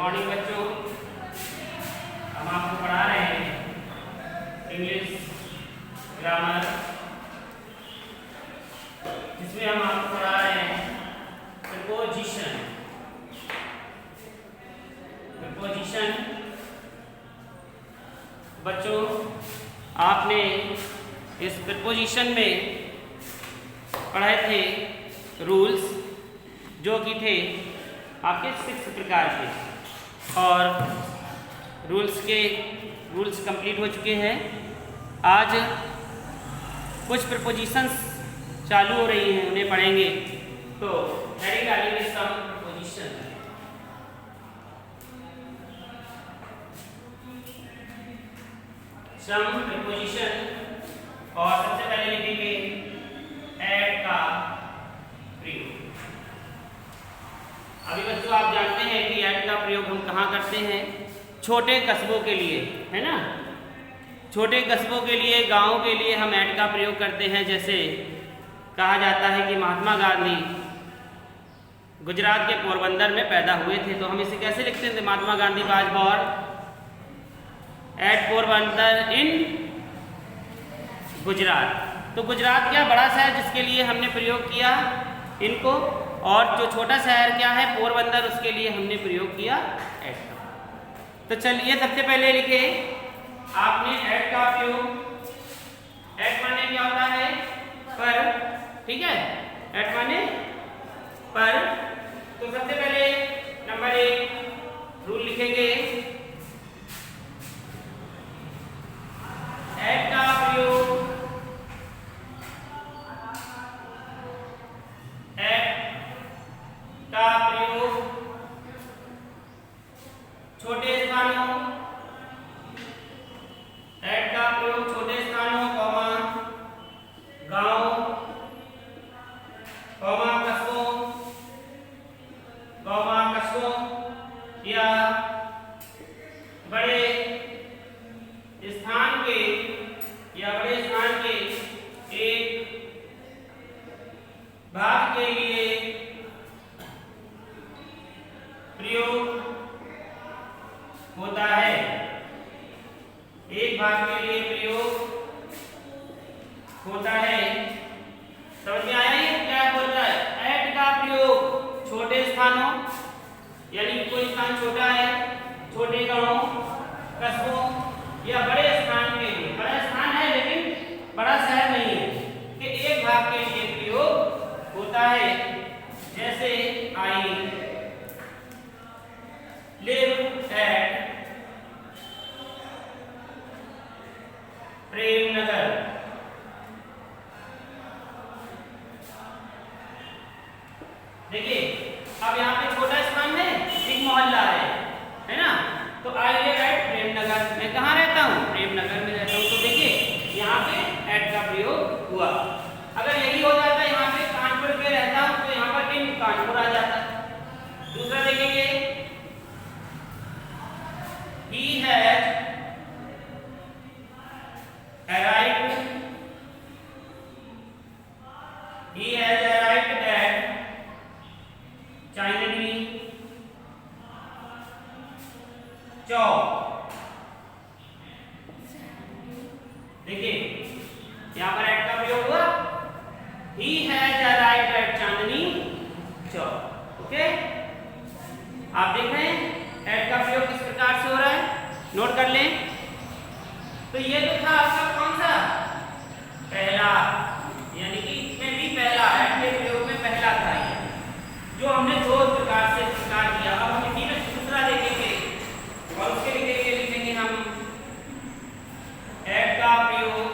Morning बच्चों, हम आपको पढ़ा रहे हैं इंग्लिश ग्रामर, जिसमें हम आपको पढ़ा रहे हैं प्रीपोजिशन। बच्चों, आपने इस प्रीपोजिशन में पढ़े थे रूल्स, जो कि थे आपके 6 प्रकार के, और रूल्स कंप्लीट हो चुके हैं। आज कुछ प्रीपोजिशंस चालू हो रही हैं, उन्हें पढ़ेंगे। तो हेडिंग डालेंगे सम प्रीपोजिशन। सम प्रीपोजिशन, और सबसे पहले लिखेंगे एट का प्रयोग। अभी बच्चों, आप जानते हैं कि एट का प्रयोग हम कहाँ करते हैं? छोटे कस्बों के लिए, है ना। छोटे कस्बों के लिए, गांवों के लिए हम एट का प्रयोग करते हैं। जैसे कहा जाता है कि महात्मा गांधी गुजरात के पोरबंदर में पैदा हुए थे, तो हम इसे कैसे लिखते थे? Mahatma Gandhi was born at Porbandar in Gujarat. तो गुजरात क्या बड़ा शहर, जिसके लिए हमने प्रयोग किया इनको, और जो छोटा शहर क्या है, पोरबंदर, उसके लिए हमने प्रयोग किया एट का। तो चलिए सबसे पहले लिखे आपने एट का प्रयोग। एट माने क्या होता है? पर, ठीक है। एट माने पर। तो सबसे पहले नंबर 1 रूल लिखेंगे, एट का प्रयोग छोटे स्थानों, एट का प्रयोग छोटे स्थानों, कॉमा गांव, कॉमा कस्बों या बड़े स्थान के एक भाग के लिए प्रयोग होता है। एक भाग के लिए प्रयोग होता है। समझ में आया ये क्या बोल रहा है? एट का प्रयोग छोटे स्थानों, यानी कोई स्थान छोटा है, छोटे गांवों, कस्बों या बड़े स्थान के लिए, बड़ा स्थान है लेकिन बड़ा शहर नहीं है, कि एक भाग के लिए प्रयोग होता है। जैसे आई लिव एट प्रेमनगर। देखिए, अब यहाँ पे छोटा स्थान है, एक मोहल्ला है ना। तो आई लिव एट प्रेमनगर, मैं कहाँ रहता हूँ? प्रेमनगर में रहता हूँ। तो देखिए यहाँ पे एट का प्रयोग हुआ। अगर यही हो जाता यहाँ पे कानपुर में रहता हूँ, तो यहाँ पर इन कानपुर आ जाता। दूसरा देखेंगे, he has arrived at Chandni चौक। देखिए यहाँ पर एट का प्रयोग हुआ, he has arrived at Chandni Chowk. Okay, आप देख रहे हैं एट का प्रयोग किस प्रकार से हो रहा है, नोट कर लें। तो ये तो था आपका कौन सा? पहला, यानी कि इसमें भी पहला एट के प्रयोग में पहला था ये, जो हमने 2 प्रकार से प्रकार किया। अब हम इसी में दूसरा देखेंगे, और उसके लिए लिखेंगे हम एट का प्रयोग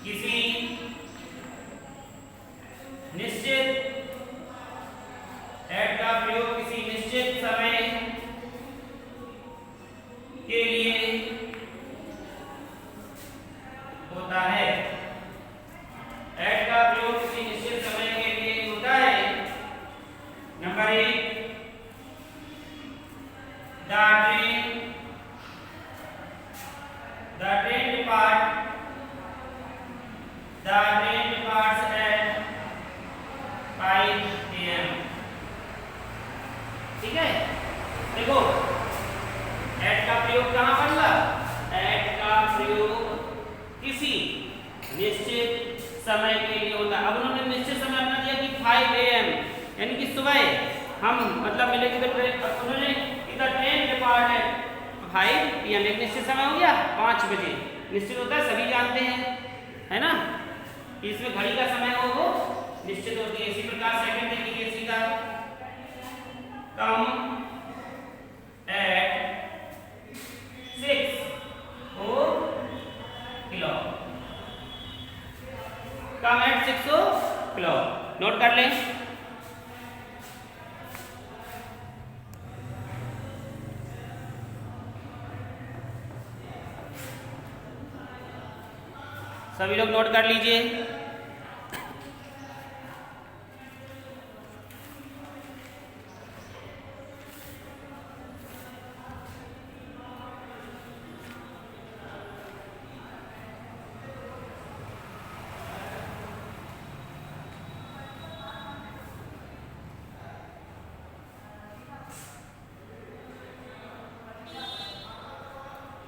किसी निश्चित, एट का प्रयोग किसी निश्चित समय के लिए होता है। एट का प्रयोग किसी निश्चित समय के लिए होता है। Number 1, the train departs at 5 AM। ठीक है, देखो एट का प्रयोग कहाँ पर हुआ? एट का प्रयोग किसी निश्चित समय के लिए होता है। अब उन्होंने निश्चित समय अपना दिया कि 5 AM, यानी कि सुबह हम मतलब मिलेंगे तो उन्होंने इधर ट्रेन डिपार्ट है 5 PM, एक निश्चित समय हो गया 5 बजे, निश्चित होता है, सभी जानते हैं, है ना, इसमें घड़ी का समय हो वो निश्चित होती है। इसी प्रकार सेकंड देखेंगे इसी का, कम एट 6 o'clock, कम एट 6 o'clock, नोट कर लें। सभी लोग नोट कर लीजिए।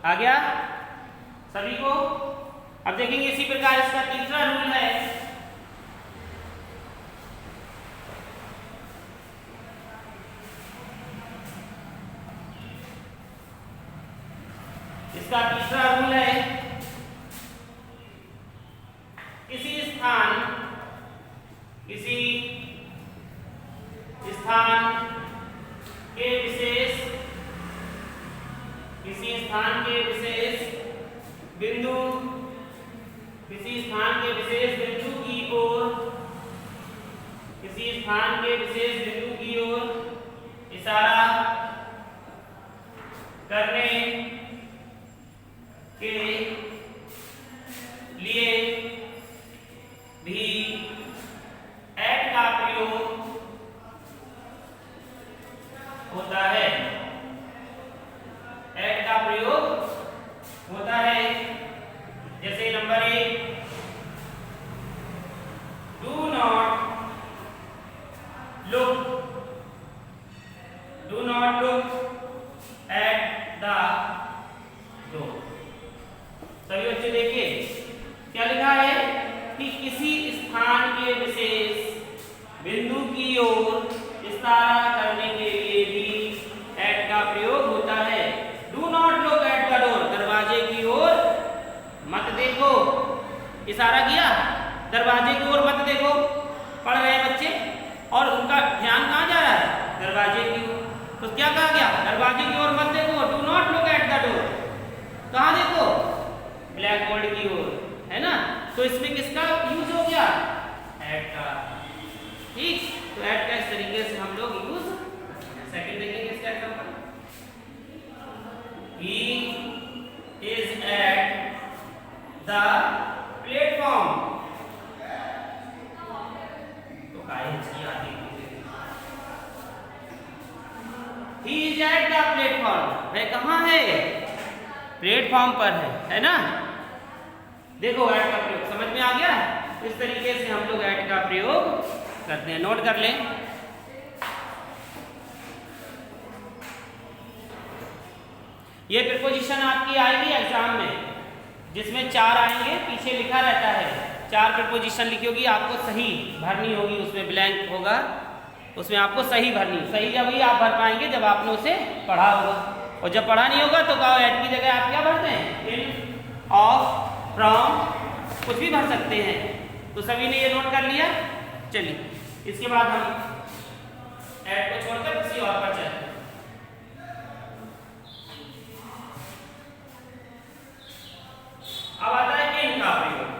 आ गया सभी को? अब देखेंगे इसी प्रकार इसका तीसरा रूल है, इसका तीसरा रूल है, किसी स्थान के विशेष बिंदु की ओर इशारा करने के लिए भी एट का प्रयोग होता है। एट का प्रयोग होता है, जैसे number 1, do not look at the door. सभी बच्चे देखिए क्या लिखा है कि किसी स्थान के विशेष बिंदु की ओर इशारा करने के लिए भी एट का प्रयोग होता है। Do not look at the door, दरवाजे की ओर मत देखो, इशारा किया दरवाजे की ओर मत देखो, पढ़ रहे बच्चे और उनका ध्यान कहाँ जा रहा है? दरवाजे की ओर। तो क्या कहा गया? दरवाजे की ओर मत देखो, do not look at the door. कहाँ देखो? ब्लैक बोर्ड की ओर, है ना। तो इसमें किसका यूज हो गया? एट का। ठीक, तो एट का इस तरीके से हम लोग यूज। सेकंड देखेंगे इसका example, he is at the platform. तो he is at the platform, वह कहाँ है? प्लेटफॉर्म पर है ना। देखो एट का प्रयोग समझ में आ गया। इस तरीके से हम लोग एट का प्रयोग करते हैं, नोट कर लें। ये प्रीपोजिशन आपकी आएगी एग्जाम में, जिसमें 4 आएंगे, पीछे लिखा रहता है 4 प्रीपोजिशन लिखी होगी, आपको सही भरनी होगी, उसमें ब्लैंक होगा, उसमें आपको सही भरनी। सही जब ही आप भर पाएंगे जब आपने उसे पढ़ा होगा, और जब पढ़ा नहीं होगा तो कहो एट की जगह आप क्या भरते हैं? इन, ऑफ, फ्रॉम, कुछ भी भर सकते हैं। तो सभी ने ये नोट कर लिया। चलिए इसके बाद हम एट को छोड़कर किसी और पर चलते हैं। अब आता है इन का प्रयोग।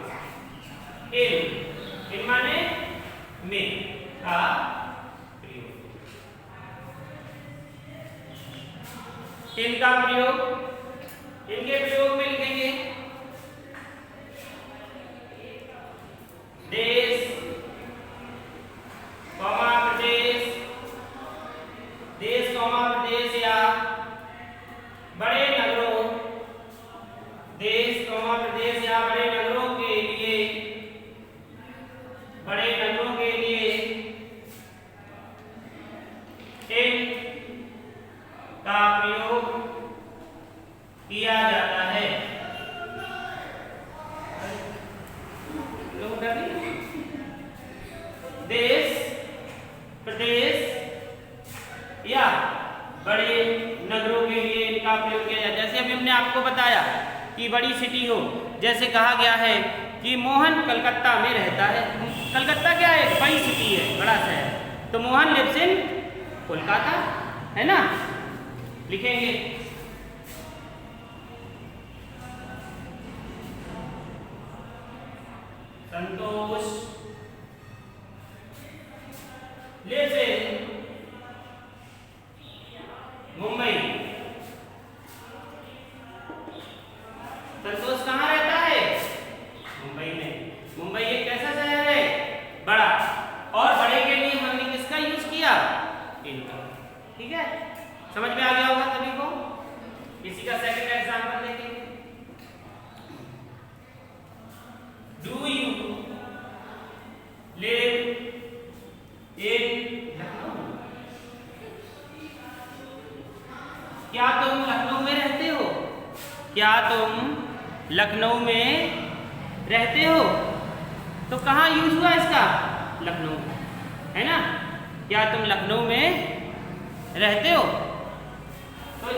इन माने में का प्रयोग। इनका प्रयोग, इनके प्रयोग में लिखेंगे देश, प्रदेश, देश, प्रदेश या बड़े नगरों, देश, प्रदेश या बड़े नगरों के लिए, बड़े नगरों के लिए इन का प्रयोग किया जाता है। देश, प्रदेश या बड़े नगरों के लिए इनका प्रयोग किया जाता है। जैसे अभी हमने आपको बताया कि बड़ी सिटी हो, जैसे कहा गया है कि मोहन कलकत्ता में रहता है। कलकत्ता क्या है? बड़ी सिटी है, बड़ा शहर। तो मोहन लिव्स इन कोलकाता, है ना? लिखेंगे संतोष लिव्स इन मुंबई। संतोष कहाँ रहता है? मुंबई में। मुंबई एक कैसा शहर है? बड़ा। और बड़े के लिए हमने किसका यूज किया? इनका। ठीक है, समझ में आ गया होगा सभी को। इसी का सेकंड एग्जांपल देखेंगे। Do you live in Lucknow? क्या तुम लखनऊ में रहते हो? क्या तुम लखनऊ में रहते हो? तो कहाँ यूज हुआ इसका? लखनऊ, है ना? क्या तुम लखनऊ में रहते हो? तो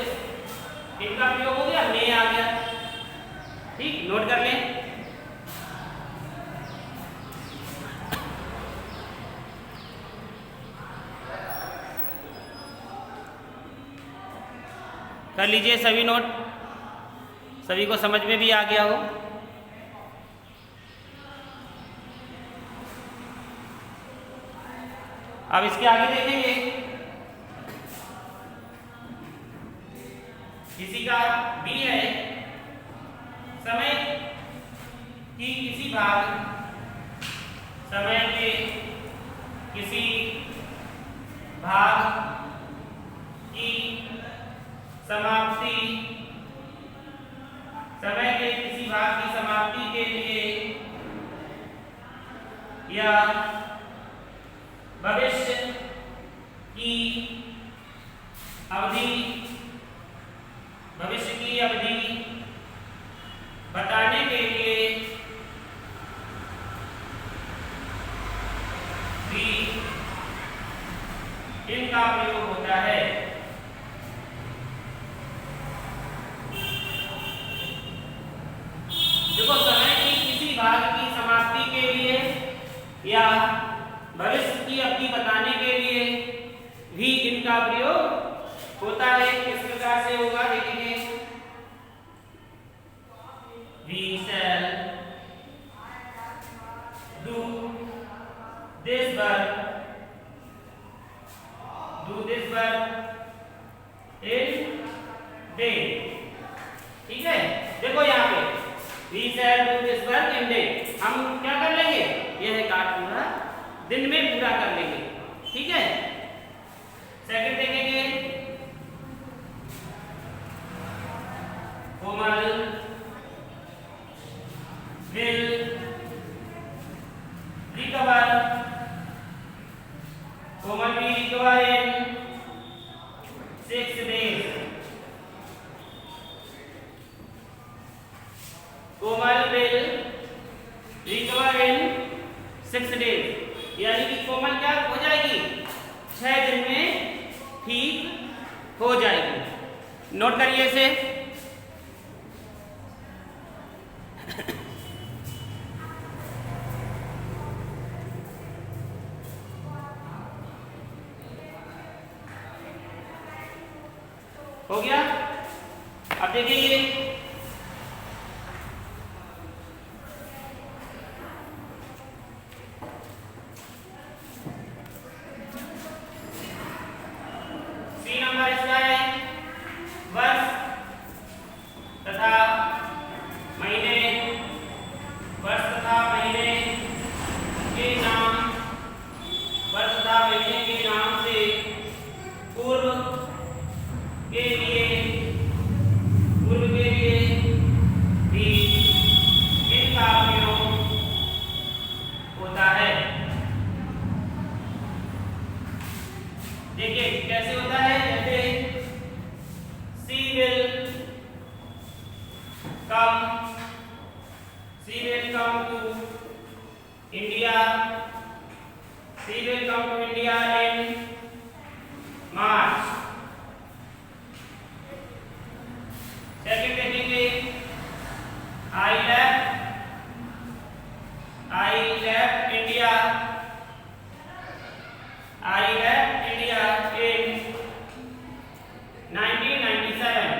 इनका प्रयोग हो गया, में आ गया। ठीक, नोट कर लें। कर लीजिए सभी नोट, सभी को समझ में भी आ गया हो। अब इसके आगे देखेंगे। किसी का बी है, समय की किसी भाग, समय के किसी भाग की समाप्ति, समय के किसी भाग की समाप्ति के लिए या भविष्य की अवधि, भविष्य की अवधि बताने के लिए भी इनका प्रयोग होता है। देखो, समय की किसी भाग की समाप्ति के लिए या भविष्य की अवधि बताने के लिए भी इनका प्रयोग होता है। किस प्रकार से होगा देखेंगे। We shall do this work in day। ठीक है, देखो यहाँ पे we shall do this work in day, हम क्या कर लेंगे? यह कार्य पूरा दिन में पूरा कर लेंगे। ठीक है, सेकंड देखेंगे। कोमल will recover, Komal will recover in 6 days। Komal will recover in 6 days, यानी कि कोमल क्या हो जाएगी? 6 दिन में ठीक हो जाएगी। नोट करिए इसे। हो गया। अब देखेंगे सी नंबर इसका है वर्ष तथा महीने, वर्ष तथा महीने के नाम, वर्ष तथा महीने के नाम से पूर्व के लिए भी इनका प्रयोग होता है। देखिए कैसे होता है। जैसे she will come to India. She will come to India in March. Second देखेंगे I left India in 1997.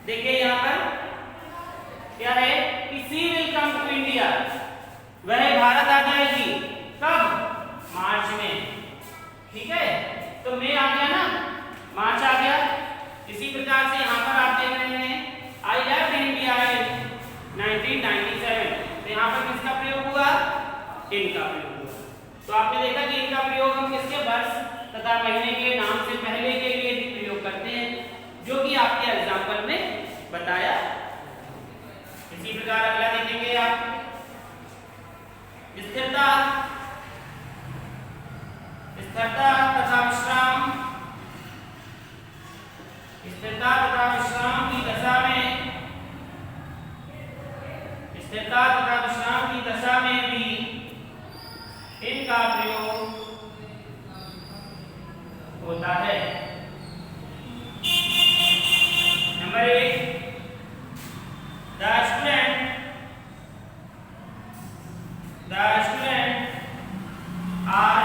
देखिए यहाँ पर क्या है कि सी विल कम टू इंडिया, वह भारत आ जाएगी कब? मार्च में। ठीक है, तो मई आ गया ना, मार्च आ गया। इसी प्रकार से यहाँ पर आप देख रहे हैं आई लेफ्ट इंडिया इन 1997, तो यहाँ पर किसका प्रयोग हुआ? इनका प्रयोग हुआ। तो आपने देखा कि इनका प्रयोग हम किसके वर्ष तथा महीने के नाम से पहले के लिए भी प्रयोग करते हैं, जो कि आपके एग्जाम्पल में बताया। इसी प्रकार अगला देखेंगे आप स्थिरता तथा विश्राम। स्थिरता तथा विश्राम की दशा में भी इनका प्रयोग होता है। Number 1, the student are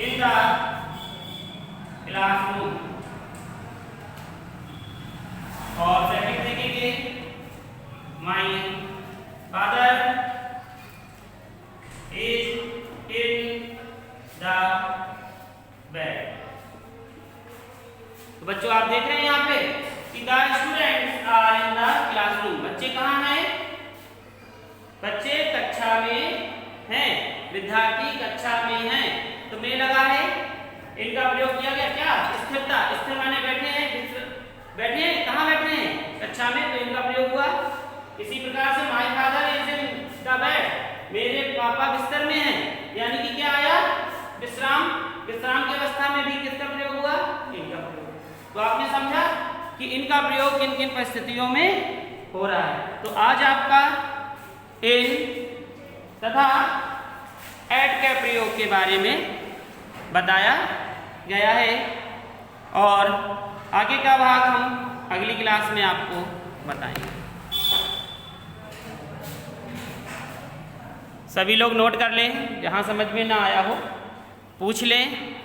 in the classroom. और सेकंड देखेंगे my father is in the bed. तो बच्चों आप देख रहे हैं यहाँ पे कि the students are in the classroom, बच्चे कहाँ हैं? बच्चे कक्षा में हैं, विद्यार्थी कक्षा में हैं। तो में लगा है, इनका प्रयोग किया गया क्या? स्थिरता। स्थिर माने बैठे हैं, कहाँ बैठे हैं? कक्षा में, तो इनका प्रयोग हुआ। इसी प्रकार से my father is in the bed, मेरे पापा बिस्तर में हैं, यानी कि क्या आया? विश्राम की अवस्था में भी किसका प्रयोग हुआ? इनका प्रयोग। तो आपने समझा कि इनका प्रयोग किन किन परिस्थितियों में हो रहा है। तो आज आपका इन तथा एट के प्रयोग के बारे में बताया गया है, और आगे का भाग हम अगली क्लास में आपको बताएंगे। सभी लोग नोट कर लें, जहाँ समझ में ना आया हो पूछ लें।